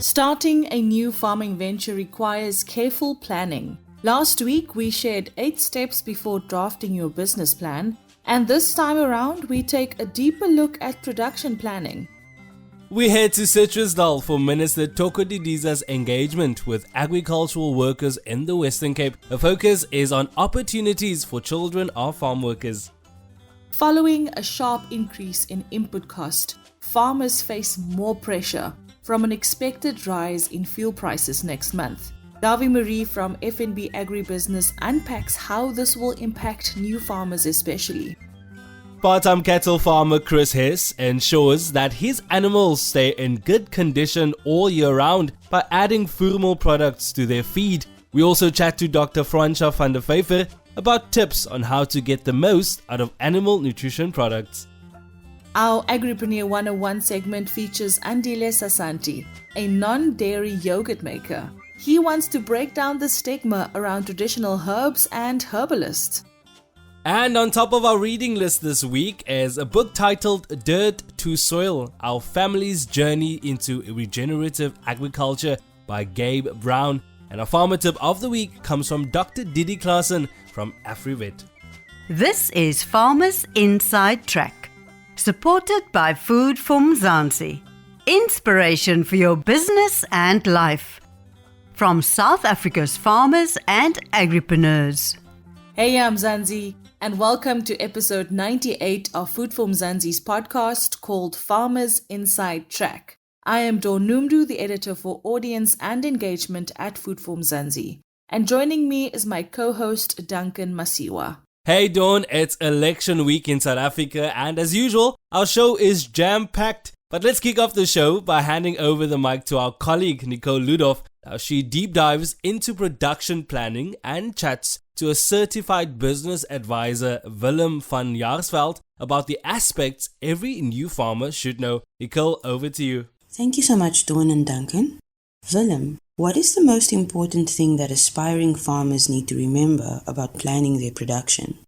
Starting a new farming venture requires careful planning. Last week, we shared 8 steps before drafting your business plan, and this time around, we take a deeper look at production planning. We head to Citrusdal for Minister Thoko Didiza's engagement with agricultural workers in the Western Cape. The focus is on opportunities for children of farm workers. Following a sharp increase in input cost, farmers face more pressure from an expected rise in fuel prices next month. Dawie Maree from FNB Agribusiness unpacks how this will impact new farmers especially. Part-time cattle farmer Chris Hess ensures that his animals stay in good condition all year round by adding Voermol products to their feed. We also chat to Dr Francois from Vyver about tips on how to get the most out of animal nutrition products. Our Agripreneur 101 segment features Andile Sasanti, a non-dairy yogurt maker. He wants to break down the stigma around traditional herbs and herbalists. And on top of our reading list this week is a book titled Dirt to Soil, Our Family's Journey into Regenerative Agriculture by Gabe Brown. And our Pharma Tip of the week comes from Dr Didiza from AfriVet. This is Farmers Inside Track, supported by Food for Mzansi. Inspiration for your business and life. From South Africa's farmers and agripreneurs. Hey, I'm Mzansi, and welcome to episode 98 of Food for Mzansi's podcast called Farmers Inside Track. I am Dawn Numdu, the editor for audience and engagement at Food for Mzansi. And joining me is my co-host Duncan Masiwa. Hey Dawn, it's election week in South Africa, and as usual, our show is jam-packed. But let's kick off the show by handing over the mic to our colleague Nicole Ludov. She deep dives into production planning and chats to a certified business advisor, Willem van Jaarsveld, about the aspects every new farmer should know. Nicole, over to you. Thank you so much, Dawn and Duncan. Willem, what is the most important thing that aspiring farmers need to remember about planning their production?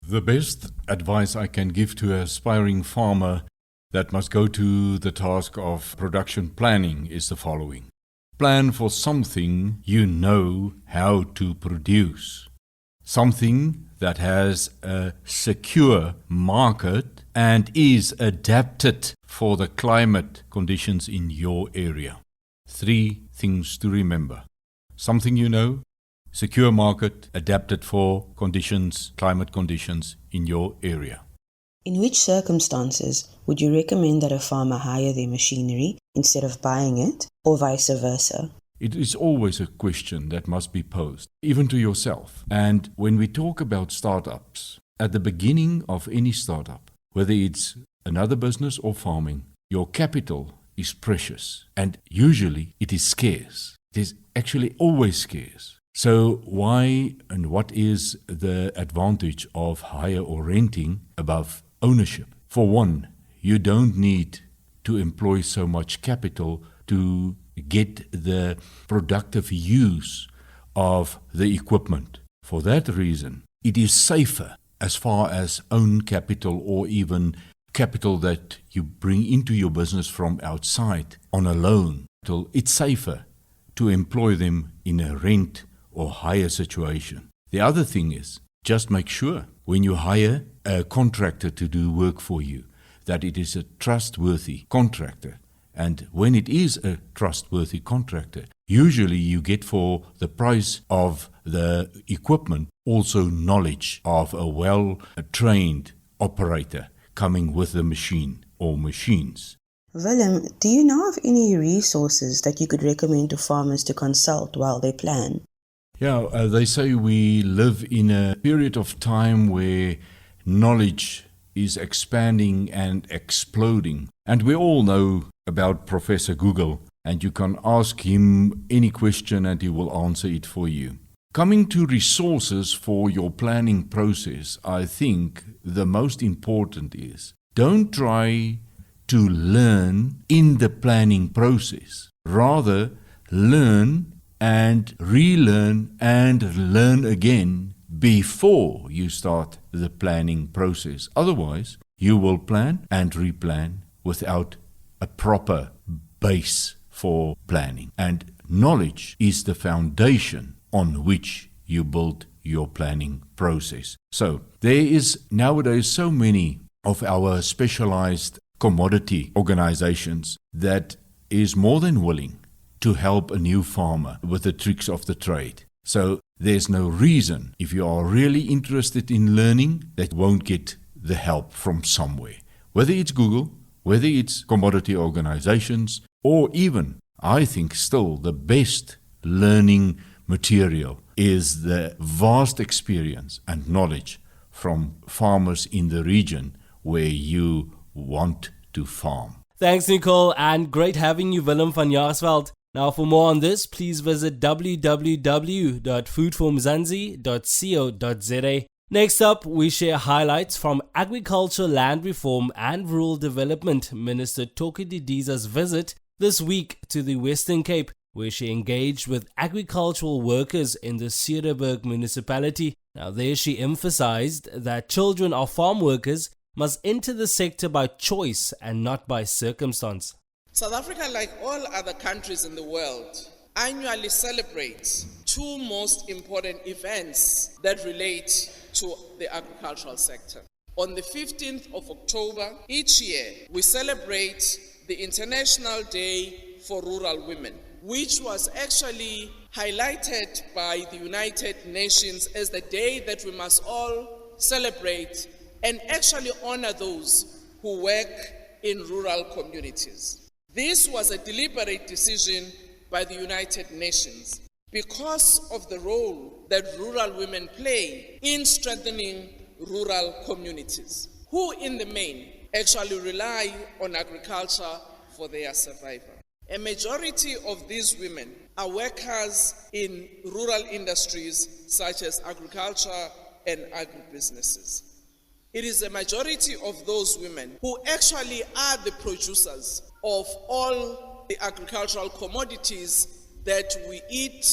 The best advice I can give to an aspiring farmer that must go to the task of production planning is the following. Plan for something you know how to produce. Something that has a secure market and is adapted for the climate conditions in your area. 3 things to remember. Something you know, secure market, adapted for conditions, climate conditions in your area. In which circumstances would you recommend that a farmer hire their machinery instead of buying it, or vice versa? It is always a question that must be posed, even to yourself. And when we talk about startups, at the beginning of any startup, whether it's another business or farming, your capital is precious, and usually it is scarce. It is actually always scarce. So why and what is the advantage of hire or renting above ownership? For one, you don't need to employ so much capital to get the productive use of the equipment. For that reason, it is safer as far as own capital or even capital that you bring into your business from outside on a loan. It's safer to employ them in a rent or hire situation. The other thing is, just make sure when you hire a contractor to do work for you, that it is a trustworthy contractor. And when it is a trustworthy contractor, usually you get for the price of the equipment also knowledge of a well-trained operator coming with the machine or machines. Willem, do you know of any resources that you could recommend to farmers to consult while they plan? Yeah, they say we live in a period of time where knowledge is expanding and exploding. And we all know about Professor Google, and you can ask him any question and he will answer it for you. Coming to resources for your planning process, I think the most important is don't try to learn in the planning process. Rather, learn and relearn and learn again before you start the planning process. Otherwise, you will plan and replan without a proper base for planning. And knowledge is the foundation on which you build your planning process. So there is nowadays so many of our specialized commodity organizations that is more than willing to help a new farmer with the tricks of the trade. So there's no reason, if you are really interested in learning, that you won't get the help from somewhere. Whether it's Google, whether it's commodity organizations, or even, I think still the best learning material is the vast experience and knowledge from farmers in the region where you want to farm. Thanks, Nicole, and great having you, Willem van Jaarsveld. Now, for more on this, please visit www.foodformzansi.co.za. Next up, we share highlights from Agriculture, Land Reform and Rural Development Minister Thoko Didiza's visit this week to the Western Cape, where she engaged with agricultural workers in the Cedarburg municipality. Now, there she emphasized that children of farm workers must enter the sector by choice and not by circumstance. South Africa, like all other countries in the world, annually celebrates two most important events that relate to the agricultural sector. On the 15th of October each year, we celebrate the International Day for Rural Women, which was actually highlighted by the United Nations as the day that we must all celebrate and actually honor those who work in rural communities. This was a deliberate decision by the United Nations because of the role that rural women play in strengthening rural communities, who in the main actually rely on agriculture for their survival. A majority of these women are workers in rural industries such as agriculture and agribusinesses. It is a majority of those women who actually are the producers of all the agricultural commodities that we eat,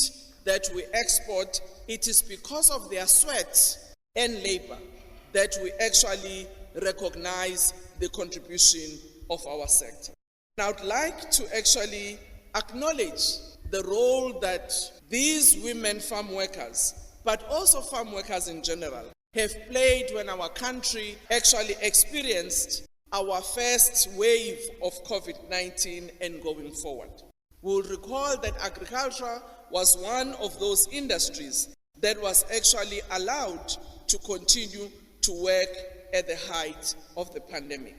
that we export. It is because of their sweat and labor that we actually recognize the contribution of our sector. Now, I'd like to actually acknowledge the role that these women farm workers, but also farm workers in general, have played when our country actually experienced our first wave of COVID-19 and going forward. We'll recall that agriculture was one of those industries that was actually allowed to continue to work at the height of the pandemic.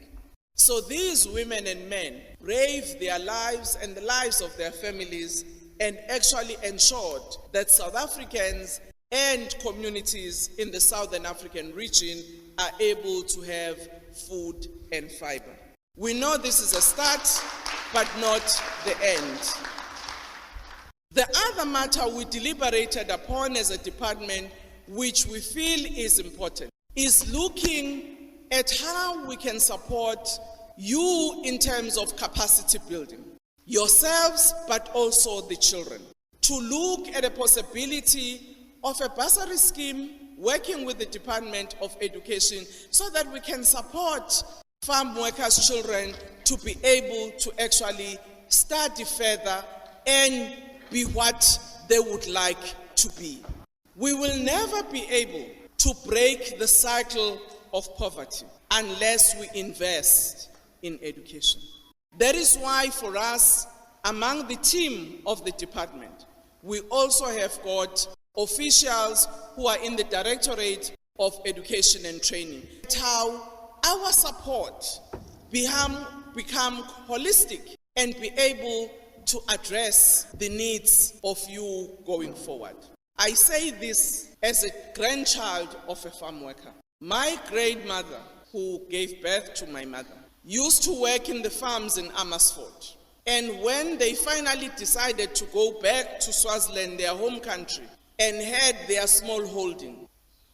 So these women and men braved their lives and the lives of their families and actually ensured that South Africans and communities in the Southern African region are able to have food and fiber. We know this is a start, but not the end. The other matter we deliberated upon as a department, which we feel is important, is looking at how we can support you in terms of capacity building, yourselves, but also the children, to look at a possibility of a bursary scheme working with the Department of Education so that we can support farm workers' children to be able to actually study further and be what they would like to be. We will never be able to break the cycle of poverty unless we invest in education. That is why for us, among the team of the department, we also have got officials who are in the Directorate of Education and Training. That's how our support become holistic and be able to address the needs of you going forward. I say this as a grandchild of a farm worker. My great-mother, who gave birth to my mother, used to work in the farms in Amersfoort. And when they finally decided to go back to Swaziland, their home country, and had their small holding,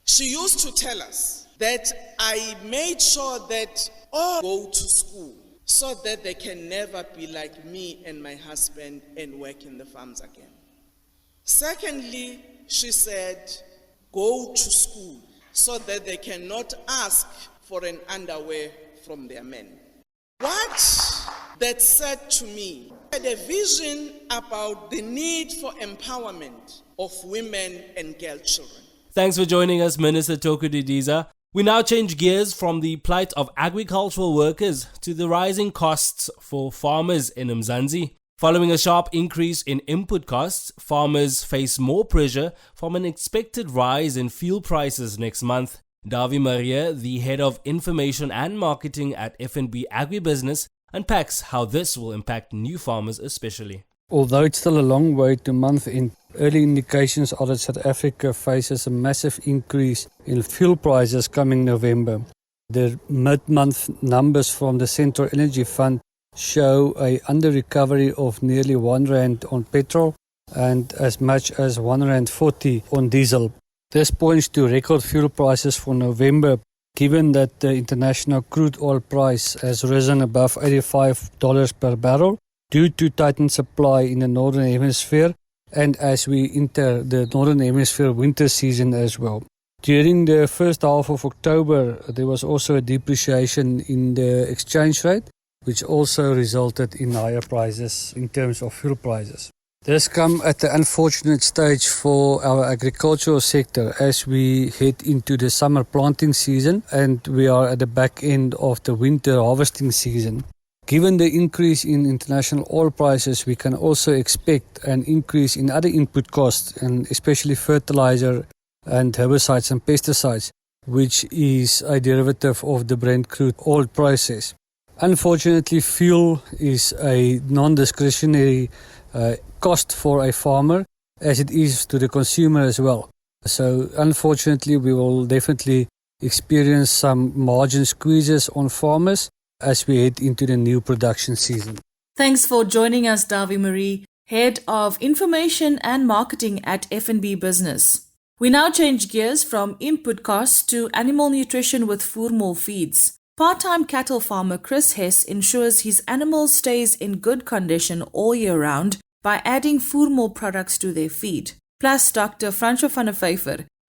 she used to tell us that I made sure that all go to school so that they can never be like me and my husband and work in the farms again. Secondly, she said, go to school so that they cannot ask for an underwear from their men. What that said to me had a vision about the need for empowerment of women and girl children. Thanks for joining us, Minister Thoko Didiza. We now change gears from the plight of agricultural workers to the rising costs for farmers in Mzansi. Following a sharp increase in input costs, farmers face more pressure from an expected rise in fuel prices next month. Dawie Maree, the head of information and marketing at FNB Agribusiness, unpacks how this will impact new farmers especially. Although it's still a long way to month end, early indications are that South Africa faces a massive increase in fuel prices coming November. The mid-month numbers from the Central Energy Fund show a under-recovery of nearly R1 on petrol and as much as R1.40 on diesel. This points to record fuel prices for November, given that the international crude oil price has risen above $85 per barrel due to tightened supply in the Northern Hemisphere and as we enter the Northern Hemisphere winter season as well. During the first half of October, there was also a depreciation in the exchange rate, which also resulted in higher prices in terms of fuel prices. This comes at the unfortunate stage for our agricultural sector as we head into the summer planting season and we are at the back end of the winter harvesting season. Given the increase in international oil prices, we can also expect an increase in other input costs, and especially fertilizer and herbicides and pesticides, which is a derivative of the Brent crude oil process. Unfortunately, fuel is a non-discretionary cost for a farmer, as it is to the consumer as well. So unfortunately, we will definitely experience some margin squeezes on farmers as we head into the new production season. Thanks for joining us, Dawie Maree, Head of Information and Marketing at FNB Business. We now change gears from input costs to animal nutrition with Voermol feeds. Part-time cattle farmer Chris Hess ensures his animals stays in good condition all year round by adding Voermol products to their feed. Plus, Dr Francois,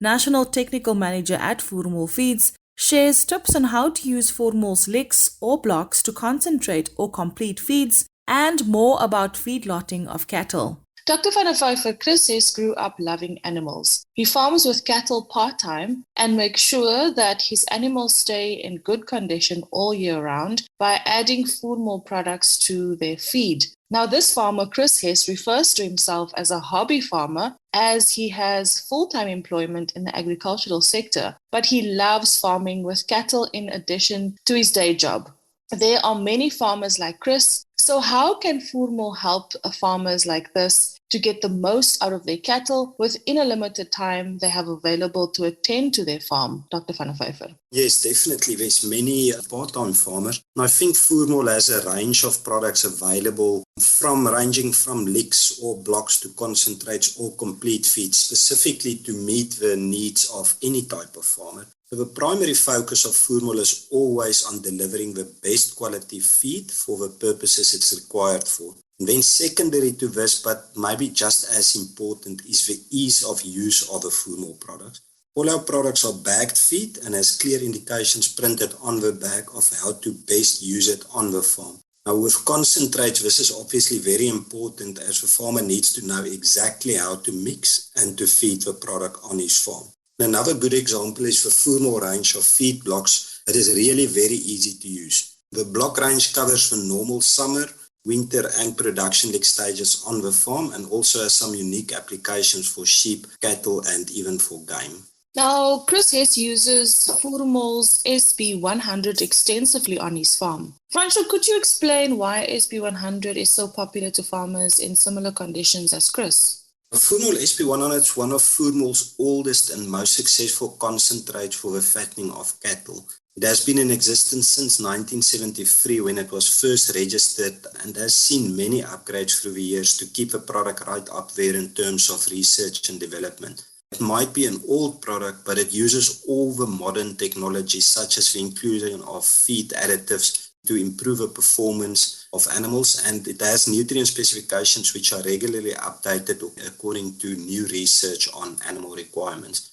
National Technical Manager at Voermol Feeds, shares tips on how to use Voermol's licks or blocks to concentrate or complete feeds and more about feedlotting of cattle. Dr Francois, Chris Hess grew up loving animals. He farms with cattle part-time and makes sure that his animals stay in good condition all year round by adding Voermol products to their feed. Now, this farmer, Chris Hess, refers to himself as a hobby farmer as he has full-time employment in the agricultural sector, but he loves farming with cattle in addition to his day job. There are many farmers like Chris, so how can Voermol help farmers like this to get the most out of their cattle within a limited time they have available to attend to their farm? Dr Francois. Yes, definitely. There's many part-time farmers. And I think Voermol has a range of products available ranging from licks or blocks to concentrates or complete feeds, specifically to meet the needs of any type of farmer. The primary focus of Voermol is always on delivering the best quality feed for the purposes it's required for. And then secondary to this, but maybe just as important, is the ease of use of the Voermol products. All our products are bagged feed and has clear indications printed on the bag of how to best use it on the farm. Now with concentrates, this is obviously very important as the farmer needs to know exactly how to mix and to feed the product on his farm. Another good example is the Voermol range of feed blocks that is really very easy to use. The block range covers the normal summer, winter and production lick stages on the farm and also has some unique applications for sheep, cattle and even for game. Now, Chris Hess uses Voermol's SB100 extensively on his farm. Francois, could you explain why SB100 is so popular to farmers in similar conditions as Chris? Voermol SB100 is one of Voermol's oldest and most successful concentrates for the fattening of cattle. It has been in existence since 1973 when it was first registered and has seen many upgrades through the years to keep the product right up there in terms of research and development. It might be an old product, but it uses all the modern technologies such as the inclusion of feed additives to improve the performance of animals, and it has nutrient specifications which are regularly updated according to new research on animal requirements.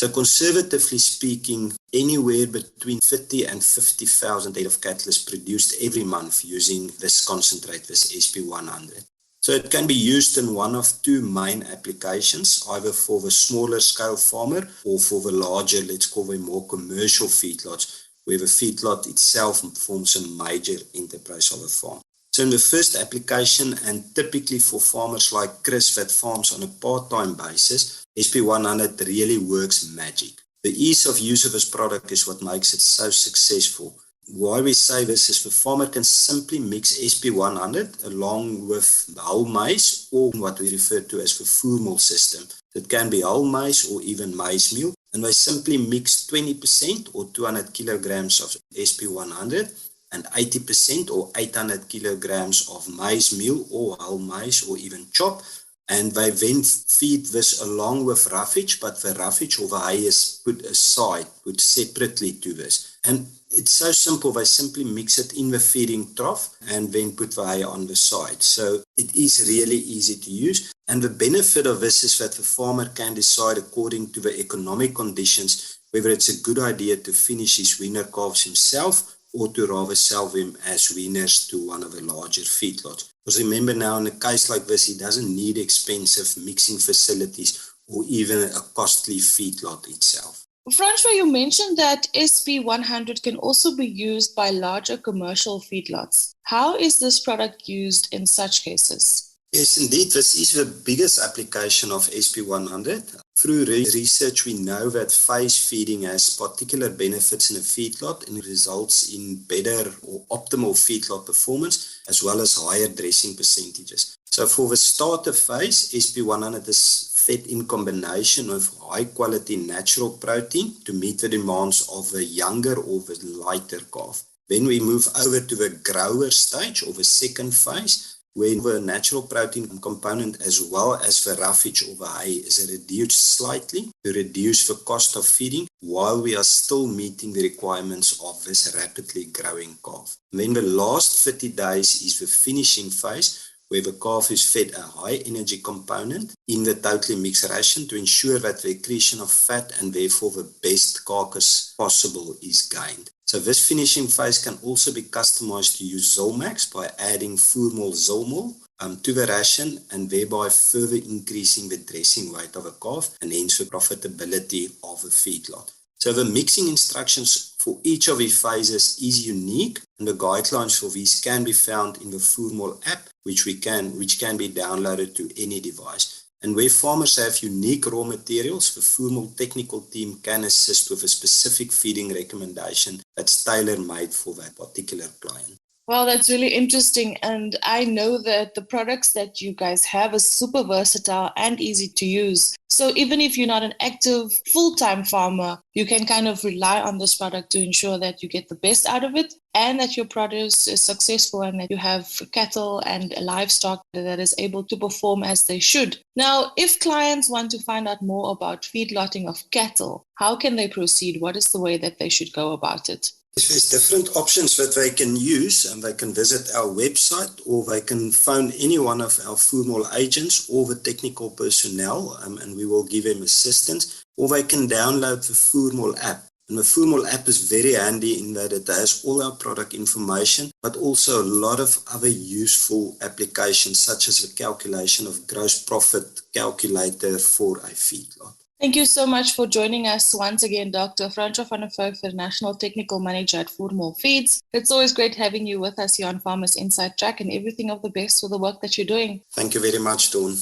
So conservatively speaking, anywhere between 30 and 50,000 head of cattle is produced every month using this concentrate, this SP100. So it can be used in one of two main applications, either for the smaller scale farmer or for the larger, let's call them more commercial feedlots, where the feedlot itself forms a major enterprise of a farm. So in the first application, and typically for farmers like Chris that farms on a part-time basis, SP100 really works magic. The ease of use of this product is what makes it so successful. Why we say this is the farmer can simply mix SP100 along with whole maize or what we refer to as the Voermol system. It can be whole maize or even maize meal, and they simply mix 20% or 200 kilograms of SP100 and 80% or 800 kilograms of maize meal or whole maize or even chop, and they then feed this along with roughage, but the roughage or the hay is put aside, put separately to this. And it's so simple, they simply mix it in the feeding trough and then put the hay on the side. So it is really easy to use. And the benefit of this is that the farmer can decide according to the economic conditions whether it's a good idea to finish his weaner calves himself or to rather sell them as weaners to one of the larger feedlots. Because remember now, in a case like this, he doesn't need expensive mixing facilities or even a costly feedlot itself. Francois, you mentioned that SP100 can also be used by larger commercial feedlots. How is this product used in such cases? Yes, indeed. This is the biggest application of SP100. Through research, we know that phase feeding has particular benefits in a feedlot and results in better or optimal feedlot performance as well as higher dressing percentages. So for the starter phase, SP100 is fed in combination with high-quality natural protein to meet the demands of a younger or the lighter calf. Then we move over to the grower stage or the second phase, where the natural protein component as well as the roughage or the hay is reduced slightly to reduce the cost of feeding while we are still meeting the requirements of this rapidly growing calf. And then the last 30 days is the finishing phase, where the calf is fed a high energy component in the totally mixed ration to ensure that the accretion of fat and therefore the best carcass possible is gained. So this finishing phase can also be customized to use Zolmax by adding Voermol Zolmol to the ration and thereby further increasing the dressing weight of a calf and hence the profitability of a feedlot. So the mixing instructions for each of these phases is unique, and the guidelines for these can be found in the Voermol app, which can be downloaded to any device. And where farmers have unique raw materials, the Voermol technical team can assist with a specific feeding recommendation that's tailor-made for that particular client. Well, that's really interesting. And I know that the products that you guys have is super versatile and easy to use. So even if you're not an active full-time farmer, you can kind of rely on this product to ensure that you get the best out of it and that your produce is successful and that you have cattle and livestock that is able to perform as they should. Now, if clients want to find out more about feedlotting of cattle, how can they proceed? What is the way that they should go about it? There's different options that they can use, and they can visit our website or they can phone any one of our Voermol agents or the technical personnel and we will give them assistance, or they can download the Voermol app. And the Voermol app is very handy in that it has all our product information, but also a lot of other useful applications such as the calculation of gross profit calculator for a feedlot. Thank you so much for joining us once again, Dr. Francois van der Vyver, National Technical Manager at Voermol Feeds. It's always great having you with us here on Farmers Inside Track, and everything of the best for the work that you're doing. Thank you very much, Dawn.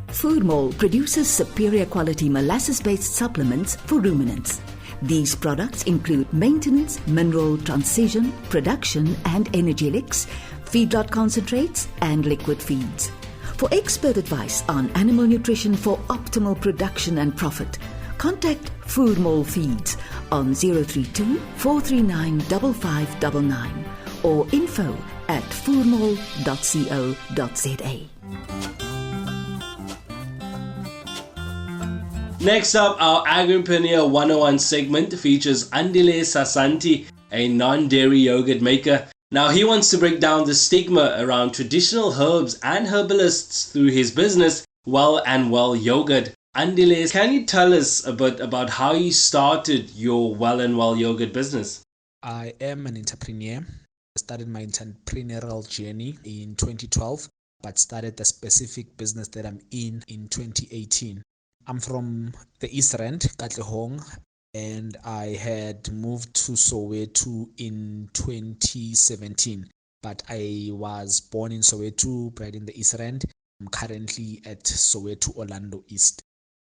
Voermol produces superior quality molasses-based supplements for ruminants. These products include maintenance, mineral transition, production and energy licks, feedlot concentrates and liquid feeds. For expert advice on animal nutrition for optimal production and profit, contact Voermol Feeds on 032 439 5599 or info@voermol.co.za. Next up, our Agripreneur 101 segment features Andile Sasanti, a non-dairy yogurt maker. Now, he wants to break down the stigma around traditional herbs and herbalists through his business, Well and Well Yogurt. Andile, can you tell us a bit about how you started your Well and Well yogurt business? I am an entrepreneur. I started my entrepreneurial journey in 2012, but started the specific business that I'm in 2018. I'm from the East Rand, Katlehong, and I had moved to Soweto in 2017. But I was born in Soweto, bred in the East Rand. I'm currently at Soweto, Orlando East.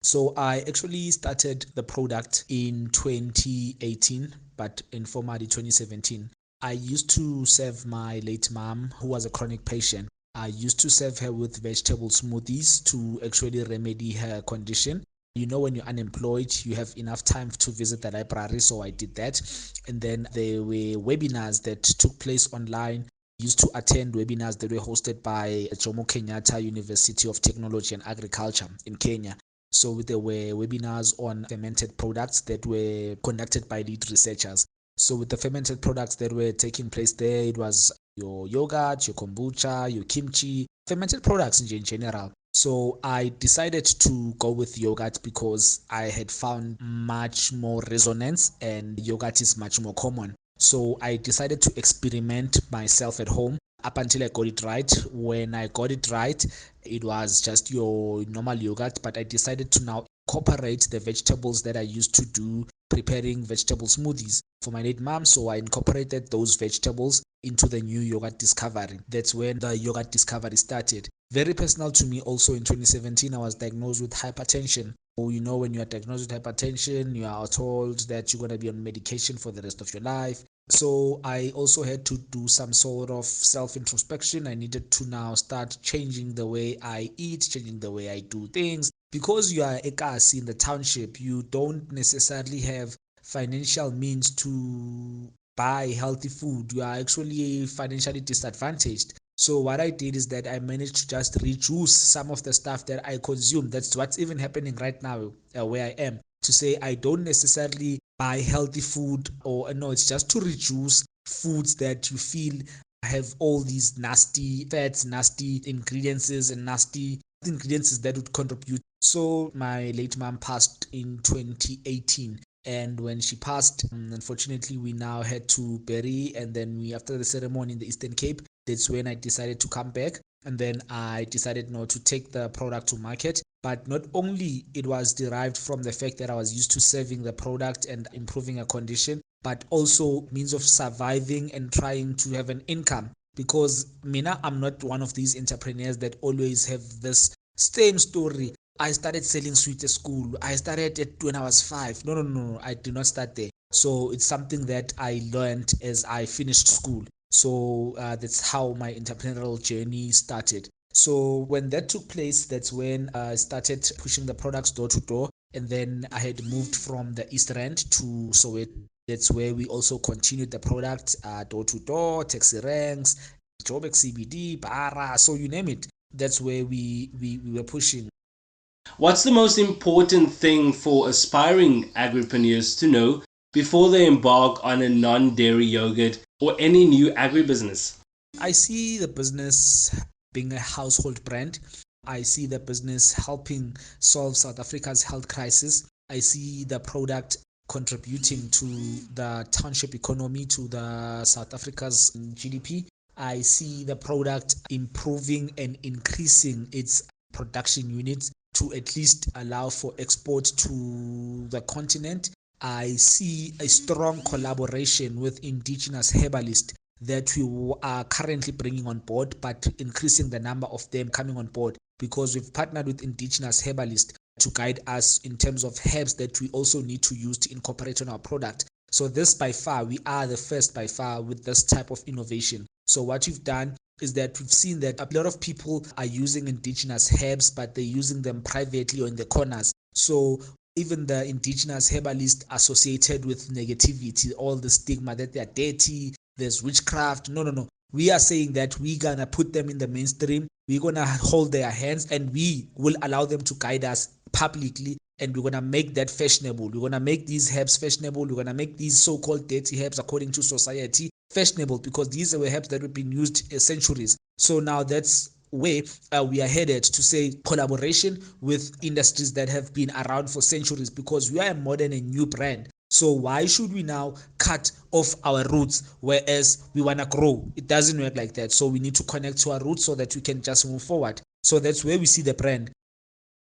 So I actually started the product in 2018, but informally 2017. I used to serve my late mom, who was a chronic patient. I used to serve her with vegetable smoothies to actually remedy her condition. You know, when you're unemployed, you have enough time to visit the library, so I did that. And then there were webinars that took place online. I used to attend webinars that were hosted by Jomo Kenyatta University of Technology and Agriculture in Kenya. So there were webinars on fermented products that were conducted by lead researchers. So with the fermented products that were taking place there, it was your yogurt, your kombucha, your kimchi, fermented products in general. So I decided to go with yogurt because I had found much more resonance and yogurt is much more common. So I decided to experiment myself at home up until I got it right. When I got it right, it was just your normal yogurt, but I decided to now incorporate the vegetables that I used to do preparing vegetable smoothies for my late mom. So I incorporated those vegetables into the new yogurt discovery. That's when the yogurt discovery started. Very personal to me also. In 2017, I was diagnosed with hypertension. So, you know, when you are diagnosed with hypertension, you are told that you're going to be on medication for the rest of your life. So I also had to do some sort of self-introspection. I needed to now start changing the way I eat, changing the way I do things. Because you are a Kasi in the township, you don't necessarily have financial means to buy healthy food. You are actually financially disadvantaged. So what I did is that I managed to just reduce some of the stuff that I consume. That's what's even happening right now where I am. To say I don't necessarily buy healthy food, or no, it's just to reduce foods that you feel have all these nasty fats, nasty ingredients, and nasty ingredients that would contribute. So my late mom passed in 2018. And when she passed, unfortunately, we now had to bury, and then after the ceremony in the Eastern Cape, that's when I decided to come back. And then I decided not to take the product to market. But not only it was derived from the fact that I was used to serving the product and improving a condition, but also means of surviving and trying to have an income. Because Mina, I'm not one of these entrepreneurs that always have this same story. I started selling sweets at school. I started it when I was 5. No. I did not start there. So it's something that I learned as I finished school. So that's how my entrepreneurial journey started. So when that took place, that's when I started pushing the products door to door. And then I had moved from the East Rand to Soweto. That's where we also continued the product door to door, taxi ranks, Joburg CBD, Bara, so you name it. That's where we were pushing. What's the most important thing for aspiring agripreneurs to know before they embark on a non-dairy yogurt or any new agribusiness? I see the business being a household brand. I see the business helping solve South Africa's health crisis. I see the product contributing to the township economy, to the South Africa's GDP. I see the product improving and increasing its production units to at least allow for export to the continent. I see a strong collaboration with indigenous herbalists that we are currently bringing on board, but increasing the number of them coming on board, because we've partnered with indigenous herbalists to guide us in terms of herbs that we also need to use to incorporate on our product. So this by far, we are the first by far with this type of innovation. So what we've done is that we've seen that a lot of people are using indigenous herbs, but they're using them privately or in the corners. So even the indigenous herbalists associated with negativity, all the stigma that they are dirty, there's witchcraft. No. We are saying that we're going to put them in the mainstream. We're going to hold their hands and we will allow them to guide us publicly. And we're going to make that fashionable. We're going to make these herbs fashionable. We're going to make these so-called dirty herbs according to society fashionable, because these were herbs that have been used centuries. So now that's where we are headed, to say collaboration with industries that have been around for centuries, because we are a modern and new brand. So why should we now cut off our roots whereas we want to grow? It doesn't work like that. So we need to connect to our roots so that we can just move forward. So that's where we see the brand.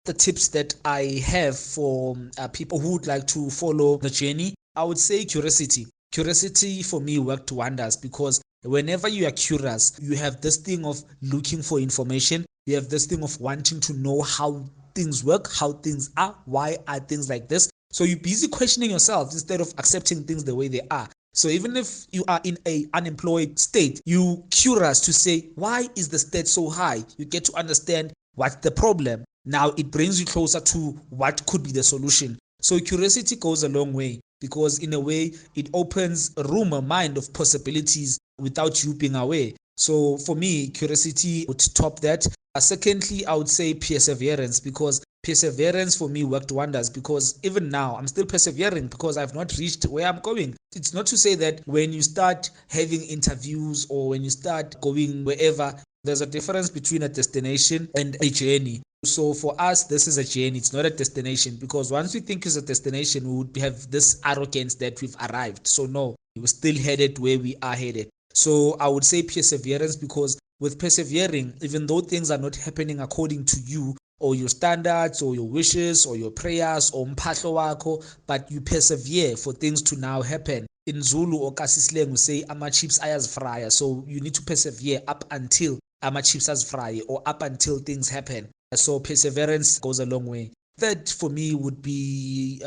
The tips that I have for people who would like to follow the journey, I would say curiosity. Curiosity for me worked wonders, because whenever you are curious, you have this thing of looking for information. You have this thing of wanting to know how things work, how things are, why are things like this. So you're busy questioning yourself instead of accepting things the way they are. So even if you are in an unemployed state, you're curious to say, why is the state so high? You get to understand what's the problem. Now it brings you closer to what could be the solution. So curiosity goes a long way, because in a way it opens a room, a mind of possibilities without you being aware. So for me, curiosity would top that. Secondly, I would say perseverance, because perseverance for me worked wonders, because even now I'm still persevering because I've not reached where I'm going. It's not to say that when you start having interviews or when you start going wherever, there's a difference between a destination and a journey. So for us, this is a journey. It's not a destination, because once we think it's a destination, we would have this arrogance that we've arrived. So no, we're still headed where we are headed. So I would say perseverance, because with persevering, even though things are not happening according to you or your standards or your wishes or your prayers or mphahlo wako, but you persevere for things to now happen. In Zulu or Kasislang, we say ama chips ayazifraya. So you need to persevere up until ama chips azifraya, or up until things happen. So perseverance goes a long way. Third for me would be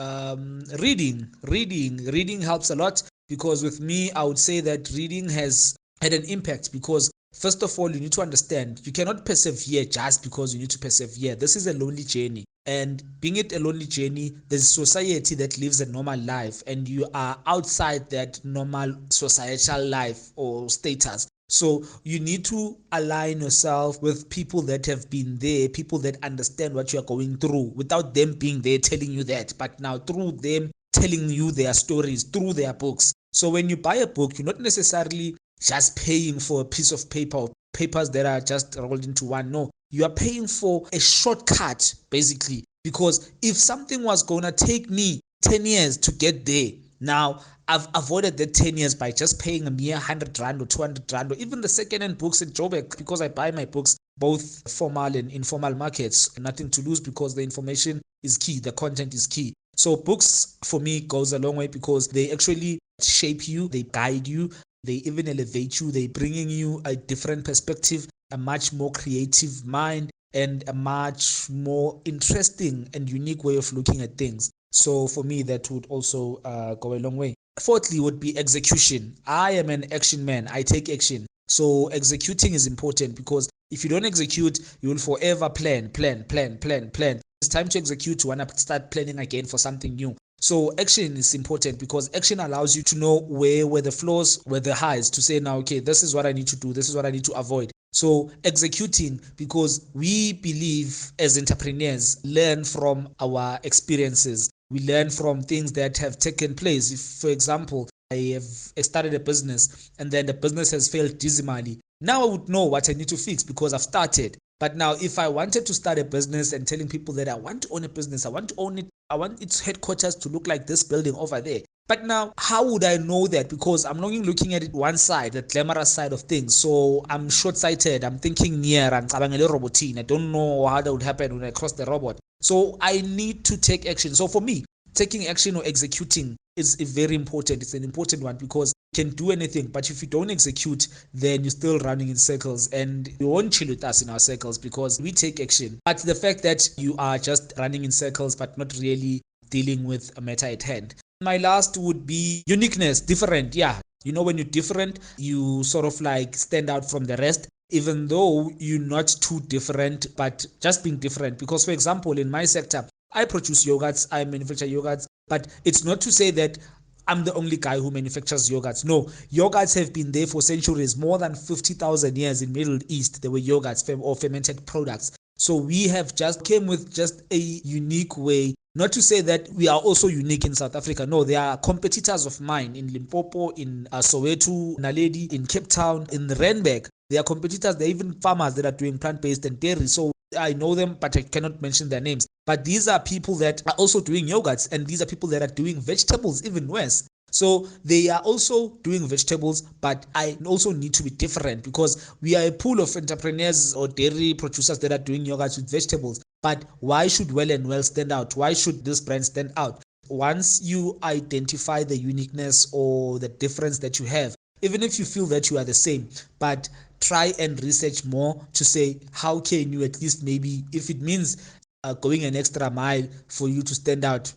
reading. Reading helps a lot, because with me, I would say that reading has had an impact, because first of all, you need to understand you cannot persevere just because you need to persevere. This is a lonely journey. And being it a lonely journey, there's a society that lives a normal life, and you are outside that normal societal life or status. So you need to align yourself with people that have been there, people that understand what you are going through, without them being there telling you that, but now through them telling you their stories, through their books. So when you buy a book, you're not necessarily just paying for a piece of paper or papers that are just rolled into one. No, you are paying for a shortcut, basically, because if something was going to take me 10 years to get there, now I've avoided that 10 years by just paying a mere 100 Rand or 200 Rand, or even the second-hand books in Joburg, because I buy my books both formal and informal markets. Nothing to lose, because the information is key, the content is key. So books for me goes a long way, because they actually shape you, they guide you, they even elevate you, they bringing you a different perspective, a much more creative mind, and a much more interesting and unique way of looking at things. So for me, that would also go a long way. Fourthly would be execution. I am an action man. I take action. So executing is important, because if you don't execute, you will forever plan. It's time to execute. You want to start planning again for something new. So action is important, because action allows you to know where were the flaws, where the highs, to say now, okay, this is what I need to do. This is what I need to avoid. So executing, because we believe as entrepreneurs, learn from our experiences. We learn from things that have taken place. If, for example, I have started a business and then the business has failed dismally, now I would know what I need to fix because I've started. But now if I wanted to start a business and telling people that I want to own a business, I want to own it, I want its headquarters to look like this building over there. But now, how would I know that? Because I'm not looking at it one side, the glamorous side of things. So I'm short-sighted. I'm thinking near and I don't know how that would happen when I cross the robot. So I need to take action. So for me, taking action or executing is very important. It's an important one, because you can do anything, but if you don't execute, then you're still running in circles, and you won't chill with us in our circles because we take action. But the fact that you are just running in circles but not really dealing with a matter at hand. My last would be uniqueness, different. Yeah, you know, when you're different, you sort of like stand out from the rest, even though you're not too different, but just being different. Because, for example, in my sector, I produce yogurts, I manufacture yogurts, but it's not to say that I'm the only guy who manufactures yogurts. No, yogurts have been there for centuries, more than 50,000 years in Middle East. There were yogurts or fermented products. So we have just came with just a unique way. Not to say that we are also unique in South Africa. No, there are competitors of mine in Limpopo, in Soweto, Naledi, in Cape Town, in Randburg, There are competitors, there are even farmers that are doing plant-based and dairy. So I know them, but I cannot mention their names. But these are people that are also doing yogurts, and these are people that are doing vegetables, even worse. So they are also doing vegetables, but I also need to be different because we are a pool of entrepreneurs or dairy producers that are doing yogurts with vegetables. But why should Well and Well stand out? Why should this brand stand out? Once you identify the uniqueness or the difference that you have, even if you feel that you are the same, but try and research more to say, how can you at least maybe, if it means going an extra mile for you to stand out,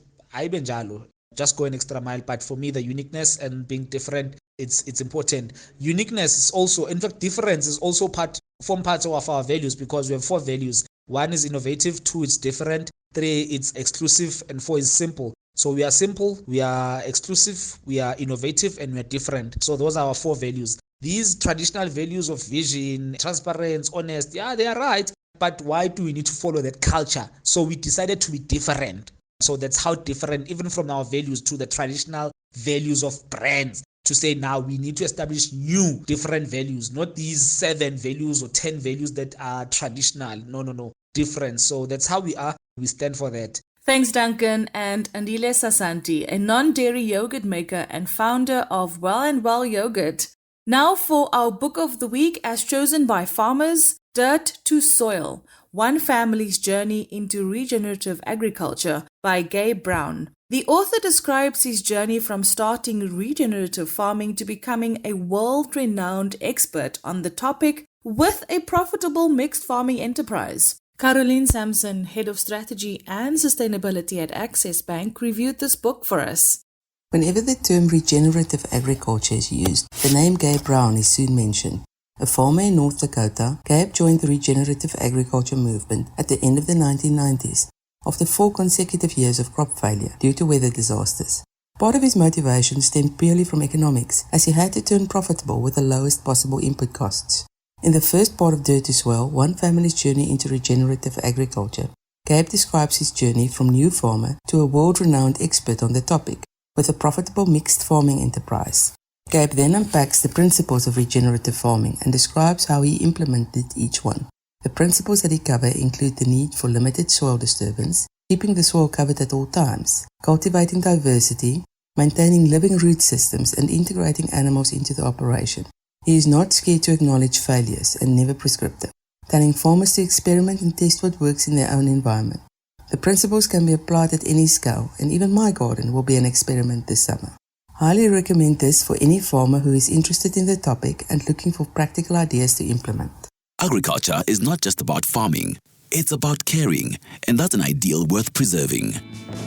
just go an extra mile. But for me, the uniqueness and being different, it's important. Uniqueness is also, in fact, difference is also part of our values, because we have 4 values. 1 is innovative, 2 is different, 3 it's exclusive, and 4 is simple. So we are simple, we are exclusive, we are innovative, and we are different. So those are our 4 values. These traditional values of vision, transparency, honest, yeah, they are right. But why do we need to follow that culture? So we decided to be different. So that's how different, even from our values to the traditional values of brands, to say now we need to establish new different values, not these 7 values or 10 values that are traditional. No, different. So that's how we are. We stand for that. Thanks, Duncan. And Andile Sasanti, a non-dairy yogurt maker and founder of Well and Well Yogurt. Now for our book of the week, as chosen by farmers, Dirt to Soil, One Family's Journey into Regenerative Agriculture by Gabe Brown. The author describes his journey from starting regenerative farming to becoming a world-renowned expert on the topic with a profitable mixed farming enterprise. Caroline Sampson, Head of Strategy and Sustainability at Access Bank, reviewed this book for us. Whenever the term regenerative agriculture is used, the name Gabe Brown is soon mentioned. A farmer in North Dakota, Gabe joined the regenerative agriculture movement at the end of the 1990s, after 4 consecutive years of crop failure due to weather disasters. Part of his motivation stemmed purely from economics, as he had to turn profitable with the lowest possible input costs. In the first part of Dirt to Soil, One Family's Journey into Regenerative Agriculture, Gabe describes his journey from new farmer to a world-renowned expert on the topic, with a profitable mixed farming enterprise. Gabe then unpacks the principles of regenerative farming and describes how he implemented each one. The principles that he covers include the need for limited soil disturbance, keeping the soil covered at all times, cultivating diversity, maintaining living root systems, and integrating animals into the operation. He is not scared to acknowledge failures and never prescriptive, telling farmers to experiment and test what works in their own environment. The principles can be applied at any scale, and even my garden will be an experiment this summer. Highly recommend this for any farmer who is interested in the topic and looking for practical ideas to implement. Agriculture is not just about farming, it's about caring, and that's an ideal worth preserving.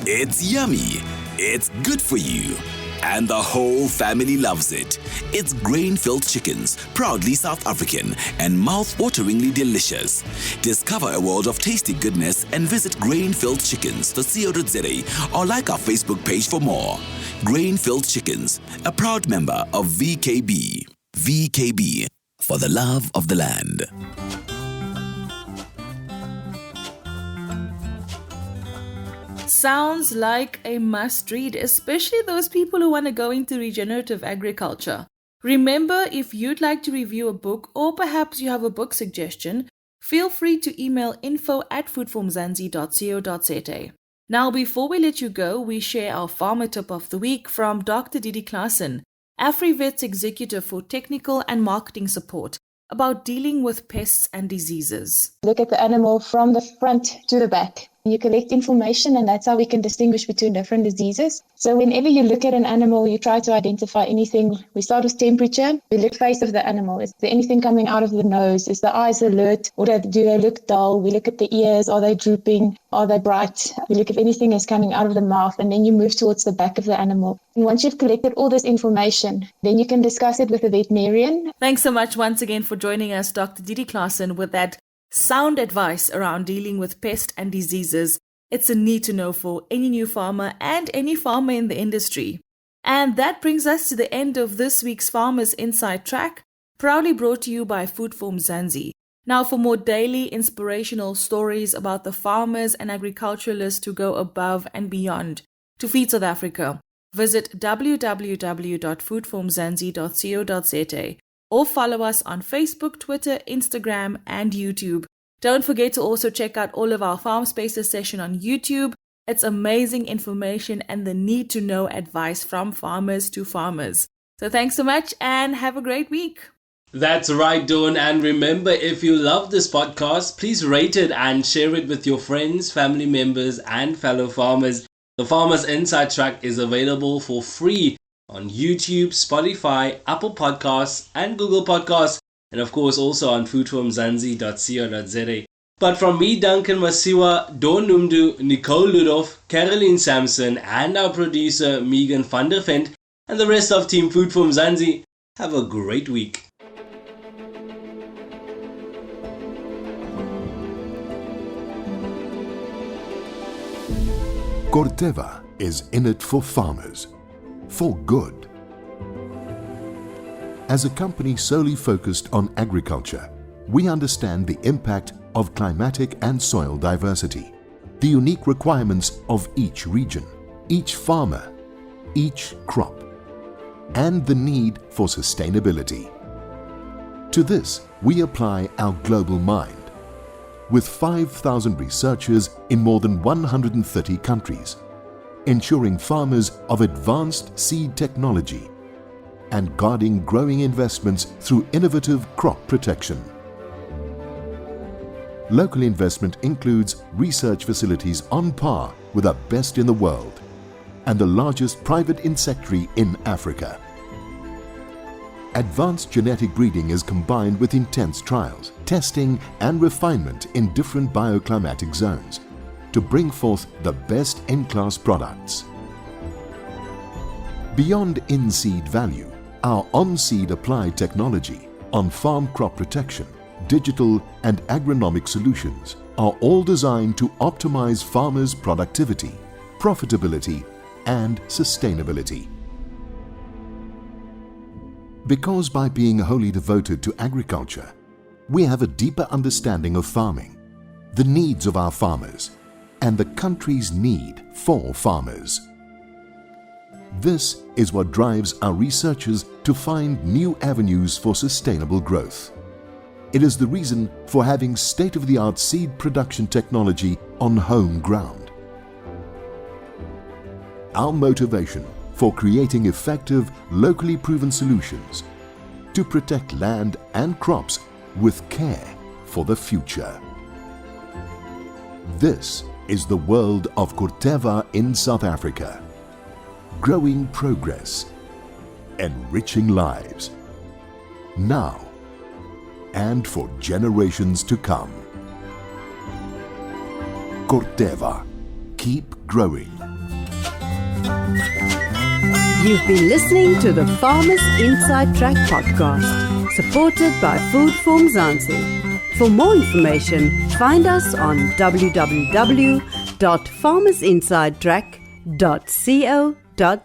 It's yummy, it's good for you, and the whole family loves it. It's grain-filled chickens, proudly South African and mouth-wateringly delicious. Discover a world of tasty goodness and visit Grain-Filled Chickens.co.za or like our Facebook page for more. Grain-Filled Chickens, a proud member of VKB. VKB, for the love of the land. Sounds like a must-read, especially those people who want to go into regenerative agriculture. Remember, if you'd like to review a book or perhaps you have a book suggestion, feel free to email info@foodformzansi.co.za. Now, before we let you go, we share our Pharma Tip of the week from Dr Didiza, AfriVet's Executive for Technical and Marketing Support, about dealing with pests and diseases. Look at the animal from the front to the back. You collect information, and that's how we can distinguish between different diseases. So whenever you look at an animal, you try to identify anything. We start with temperature. We look at the face of the animal. Is there anything coming out of the nose? Is the eyes alert, or do they look dull? We look at the ears. Are they drooping? Are they bright? We look if anything is coming out of the mouth, and then you move towards the back of the animal. And once you've collected all this information, then you can discuss it with a veterinarian. Thanks so much once again for joining us, Dr. Didiza, with that sound advice around dealing with pests and diseases. It's a need to know for any new farmer and any farmer in the industry. And that brings us to the end of this week's Farmers Inside Track, proudly brought to you by Food for Mzansi. Now, for more daily inspirational stories about the farmers and agriculturalists who go above and beyond to feed South Africa, visit www.foodformzansi.co.za or follow us on Facebook, Twitter, Instagram, and YouTube. Don't forget to also check out all of our Farm Spaces session on YouTube. It's amazing information and the need to know advice from farmers to farmers. So thanks so much and have a great week. That's right, Dawn. And remember, if you love this podcast, please rate it and share it with your friends, family members, and fellow farmers. The Farmers Inside Track is available for free on YouTube, Spotify, Apple Podcasts, and Google Podcasts, and of course also on foodformzansi.co.za. But from me, Duncan Masiwa, Dawn Numdu, Nicole Ludov, Caroline Sampson, and our producer Megan van der Vent, and the rest of Team Food for Mzansi, have a great week. Corteva is in it for farmers, for good. As a company solely focused on agriculture, we understand the impact of climatic and soil diversity, the unique requirements of each region, each farmer, each crop, and the need for sustainability. To this, we apply our global mind. With 5,000 researchers in more than 130 countries, ensuring farmers of advanced seed technology and guarding growing investments through innovative crop protection. Local investment includes research facilities on par with the best in the world and the largest private insectary in Africa. Advanced genetic breeding is combined with intense trials, testing and refinement in different bioclimatic zones to bring forth the best in-class products. Beyond in-seed value, our on-seed applied technology, on-farm crop protection, digital and agronomic solutions are all designed to optimize farmers' productivity, profitability and sustainability. Because by being wholly devoted to agriculture, we have a deeper understanding of farming, the needs of our farmers, and the country's need for farmers. This is what drives our researchers to find new avenues for sustainable growth. It is the reason for having state-of-the-art seed production technology on home ground. Our motivation for creating effective, locally proven solutions to protect land and crops with care for the future. This is the world of Corteva in South Africa. Growing progress, enriching lives, now and for generations to come. Corteva, keep growing. You've been listening to the Farmers Inside Track podcast, supported by Food for Mzansi. For more information, find us on www.farmersinsidetrack.co.za.